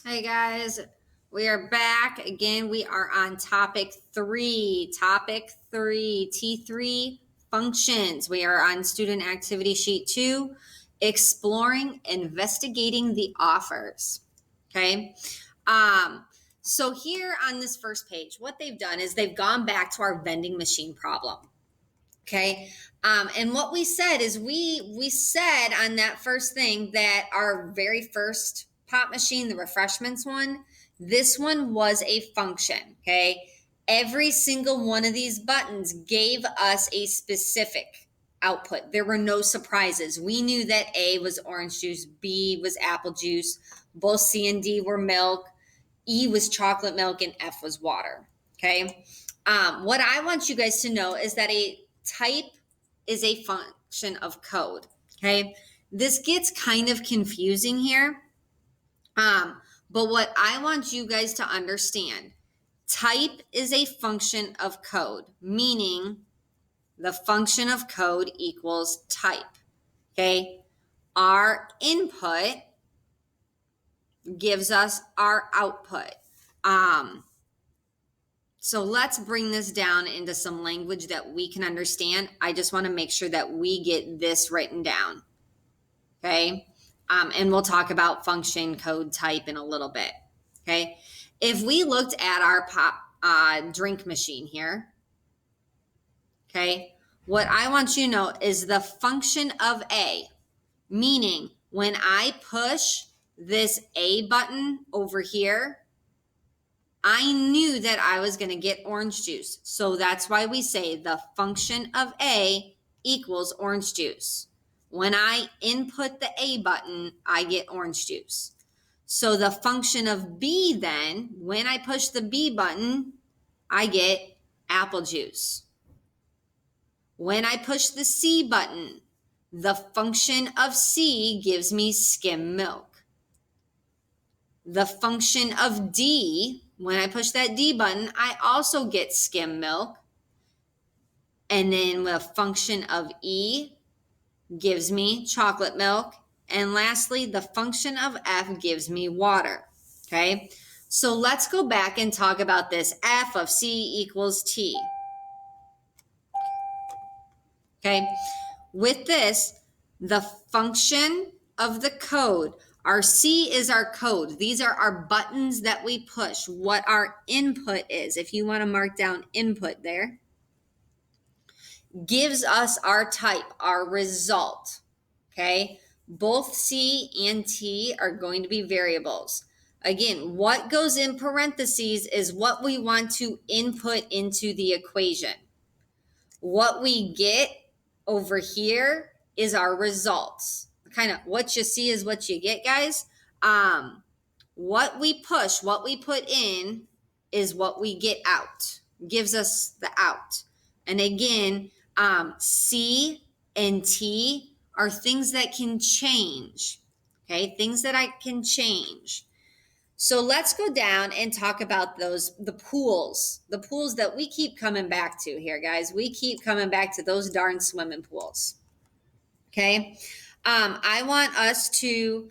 Hey guys, we are back again. We are on topic three. Topic three, T3 functions. We are on student activity sheet 2, exploring, investigating the offers. Okay. So here on this first page, what they've done is they've gone back to our vending machine problem. Okay. And what we said is we said on that first thing that our very first pop machine, the refreshments one, this one was a function. Okay. Every single one of these buttons gave us a specific output. There were no surprises. We knew that A was orange juice, B was apple juice, both C and D were milk, E was chocolate milk, and F was water. Okay. What I want you guys to know is that a type is a function of code. Okay. This gets kind of confusing here. But what I want you guys to understand, type is a function of code, meaning the function of code equals type. Okay. Our input gives us our output. So let's bring this down into some language that we can understand. I just want to make sure that we get this written down. Okay. And we'll talk about function, code, type in a little bit. Okay. If we looked at our pop drink machine here, okay, what I want you to know is the function of A, meaning when I push this A button over here, I knew that I was going to get orange juice. So that's why we say the function of A equals orange juice. When I input the A button, I get orange juice. So the function of B then, when I push the B button, I get apple juice. When I push the C button, the function of C gives me skim milk. The function of D, when I push that D button, I also get skim milk. And then the function of E gives me chocolate milk. And lastly, the function of F gives me water. Okay, so let's go back and talk about this. F of C equals T. Okay, with this, the function of the code, our C is our code. These are our buttons that we push, what our input is. If you want to mark down input there, gives us our type, our result. Okay, both C and T are going to be variables. Again, what goes in parentheses is what we want to input into the equation. What we get over here is our results. Kind of what you see is what you get, guys. What we push, what we put in is what we get out. Gives us the out. And again, C and T are things that can change. Okay, things that I can change. So let's go down and talk about the pools that we keep coming back to here, guys. We keep coming back to those darn swimming pools. Okay. I want us to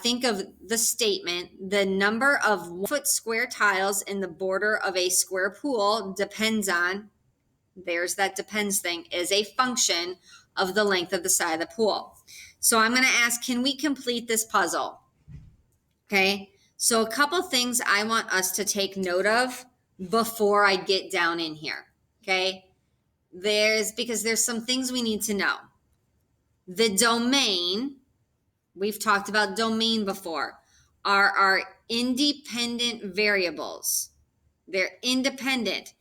think of the statement, the number of 1 foot square tiles in the border of a square pool depends on, there's that depends thing, is a function of the length of the side of the pool. So I'm going to ask, can we complete this puzzle? Okay. So a couple things I want us to take note of before I get down in here. Okay. Because there's some things we need to know. The domain, we've talked about domain before, are our independent variables. They're independent.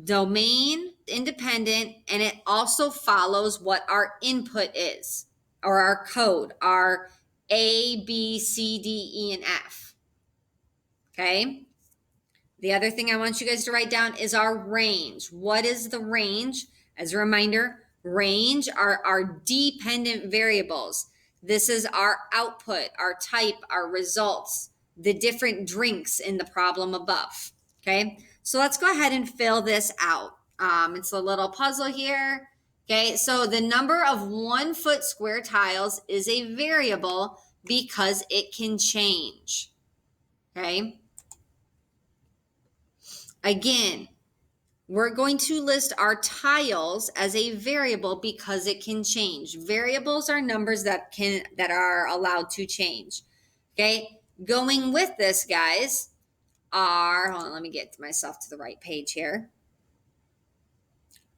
Domain, independent, and it also follows what our input is, or our code, our A, B, C, D, E, and F. Okay? The other thing I want you guys to write down is our range. What is the range? As a reminder, range are our dependent variables. This is our output, our type, our results, the different drinks in the problem above. Okay, so let's go ahead and fill this out. It's a little puzzle here. Okay, so the number of 1 foot square tiles is a variable because it can change. Okay. Again, we're going to list our tiles as a variable because it can change. Variables are numbers that are allowed to change. Okay. Going with this, guys, hold on, let me get myself to the right page here.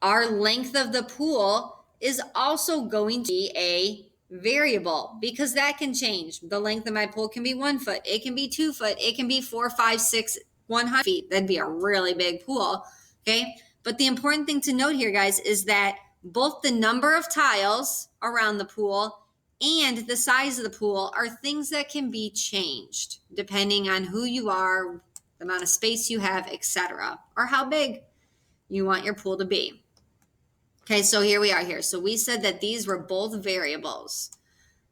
Our length of the pool is also going to be a variable because that can change. The length of my pool can be 1 foot, it can be 2 foot, it can be 4, 5, 6, 100 feet. That'd be a really big pool. Okay. But the important thing to note here, guys, is that both the number of tiles around the pool and the size of the pool are things that can be changed depending on who you are, the amount of space you have, etc., or how big you want your pool to be. Okay, so here we are here. So we said that these were both variables.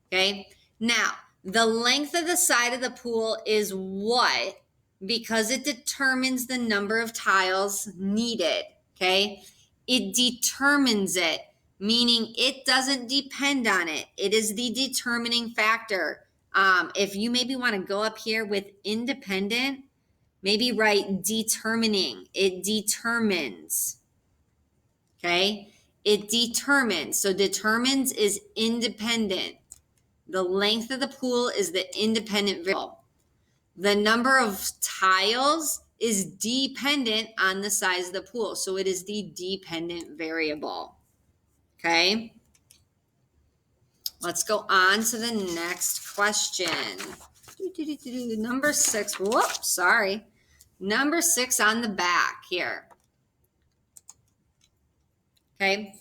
Okay, now the length of the side of the pool is what? Because it determines the number of tiles needed. Okay, it determines it, meaning it doesn't depend on it. It is the determining factor. If you maybe want to go up here with independent, maybe write determining. It determines. Okay. It determines. So determines is independent. The length of the pool is the independent variable. The number of tiles is dependent on the size of the pool. So it is the dependent variable. Okay. Let's go on to the next question. Number 6. Whoops, sorry. Number 6 on the back here. Okay.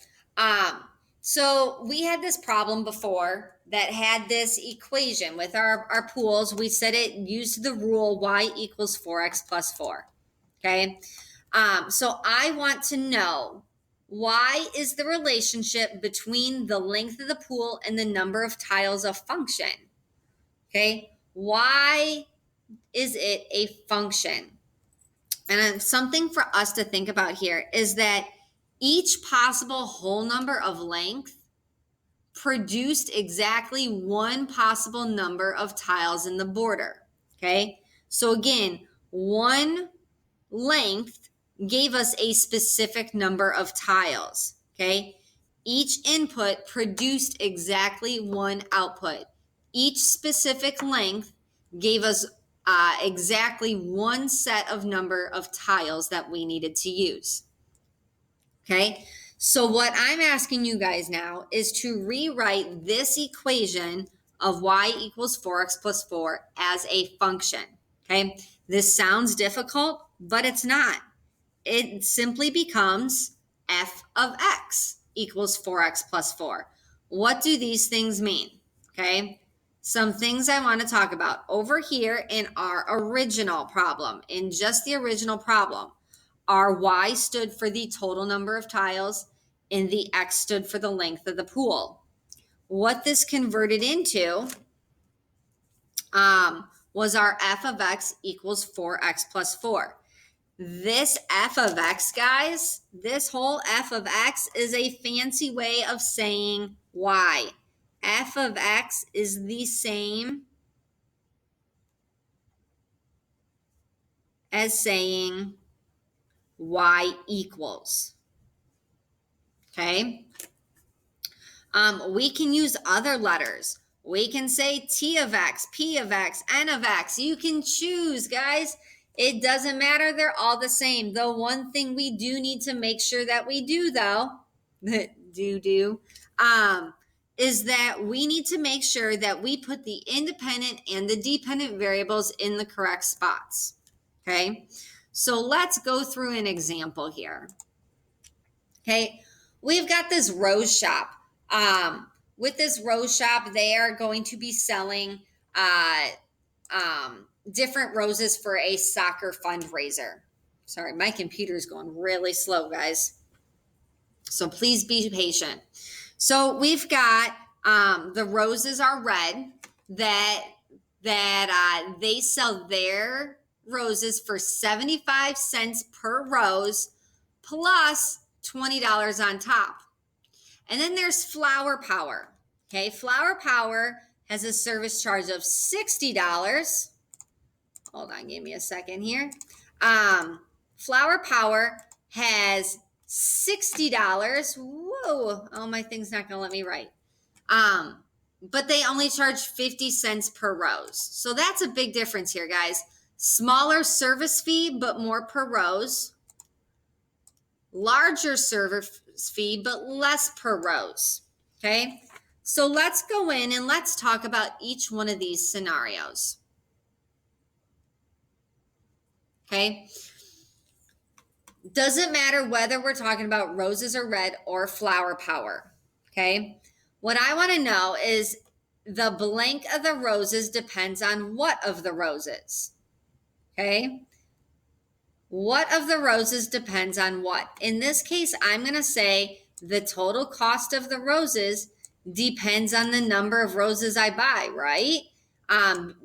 So we had this problem before that had this equation with our pools. We said it used the rule y equals 4x plus 4. Okay. So I want to know, why is the relationship between the length of the pool and the number of tiles a function? Okay. Why is it a function? And something for us to think about here is that each possible whole number of length produced exactly one possible number of tiles in the border. Okay. So again, one length gave us a specific number of tiles. Okay. Each input produced exactly one output. Each specific length gave us exactly one set of number of tiles that we needed to use. Okay, so what I'm asking you guys now is to rewrite this equation of y equals 4x plus 4 as a function. Okay, this sounds difficult, but it's not. It simply becomes f of x equals 4x plus 4. What do these things mean? Okay, some things I want to talk about over here in our original problem, in just the original problem. Our y stood for the total number of tiles, and the x stood for the length of the pool. What this converted into was our f of x equals 4x plus 4. This f of x, guys, this whole f of x is a fancy way of saying y. F of x is the same as saying y equals. Okay. We can use other letters. We can say T of X, P of X, N of X. You can choose, guys. It doesn't matter. They're all the same. The one thing we do need to make sure that we do, though, is that we need to make sure that we put the independent and the dependent variables in the correct spots. Okay, so let's go through an example here. Okay, we've got this rose shop. With this rose shop, they are going to be selling different roses for a soccer fundraiser. Sorry, my computer's going really slow, guys. So please be patient. So we've got the roses are red, that they sell their roses for 75 cents per rose plus $20 on top. And then there's Flower Power. Okay, Flower Power has a service charge of $60. hold on, give me a second here. Flower Power has $60. Whoa, oh, my thing's not gonna let me write. But they only charge 50 cents per rose. So that's a big difference here, guys. Smaller service fee, but more per rose. Larger service fee, but less per rose. Okay, so let's go in and let's talk about each one of these scenarios. Okay, doesn't matter whether we're talking about roses are red or Flower Power. Okay, what I want to know is the blank of the roses depends on what of the roses. Okay, what of the roses depends on what? In this case, I'm going to say the total cost of the roses depends on the number of roses I buy, right?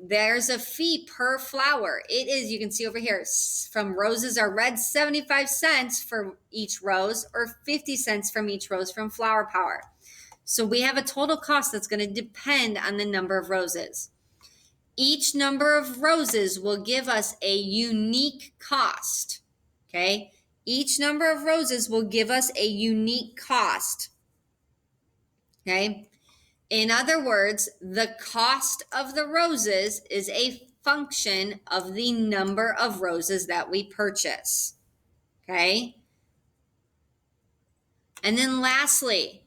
There's a fee per flower. It is, you can see over here, from roses are red, 75 cents for each rose or 50 cents from each rose from Flower Power. So we have a total cost that's going to depend on the number of roses. Each number of roses will give us a unique cost. Okay? Each number of roses will give us a unique cost. Okay? In other words, the cost of the roses is a function of the number of roses that we purchase. Okay? And then lastly,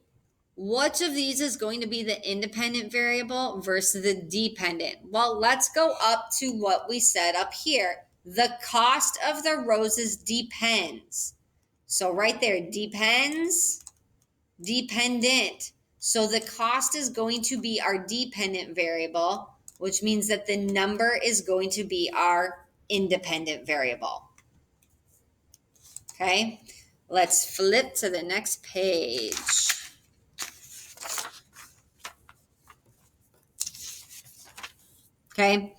which of these is going to be the independent variable versus the dependent? Well, let's go up to what we said up here. The cost of the roses depends. So right there, depends, dependent. So the cost is going to be our dependent variable, which means that the number is going to be our independent variable. Okay, let's flip to the next page. Okay,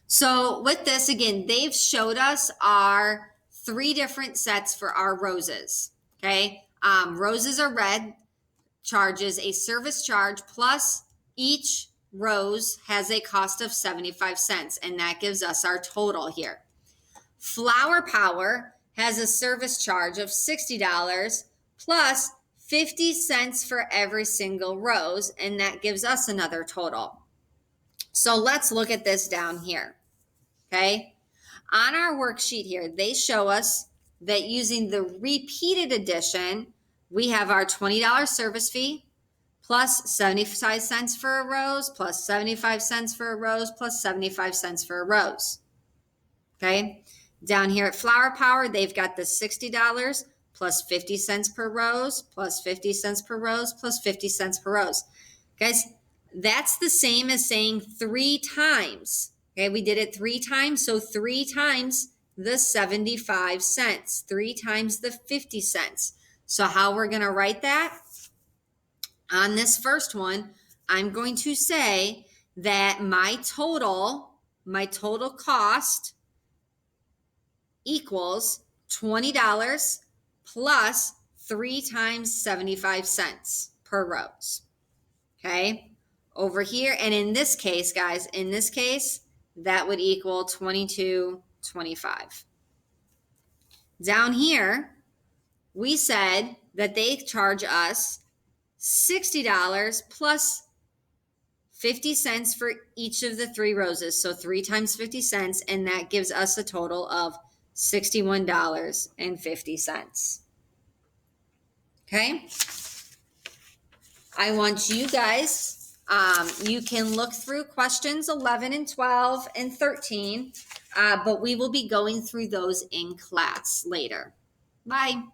so with this, again, they've showed us our 3 different sets for our roses. Okay, roses are red, charges a service charge plus each rose has a cost of 75 cents, and that gives us our total here. Flower Power has a service charge of $60 plus 50 cents for every single rose, and that gives us another total. So let's look at this down here, okay? On our worksheet here, they show us that using the repeated edition, we have our $20 service fee, plus 75 cents for a rose, plus 75 cents for a rose, plus 75 cents for a rose, okay? Down here at Flower Power, they've got the $60 plus 50 cents per rose, plus 50 cents per rose, plus 50 cents per rose. Guys, that's the same as saying 3 times. Okay, we did it 3 times, so 3 times the 75 cents, 3 times the 50 cents. So how we're going to write that? On this first one, I'm going to say that my total cost equals $20 plus 3 times 75 cents per rose. Okay? Over here, and in this case, guys, in this case, that would equal $22.25. Down here, we said that they charge us $60 plus 50 cents for each of the 3 roses. So 3 times 50 cents, and that gives us a total of $61.50. Okay? I want you guys, you can look through questions 11 and 12 and 13, but we will be going through those in class later. Bye.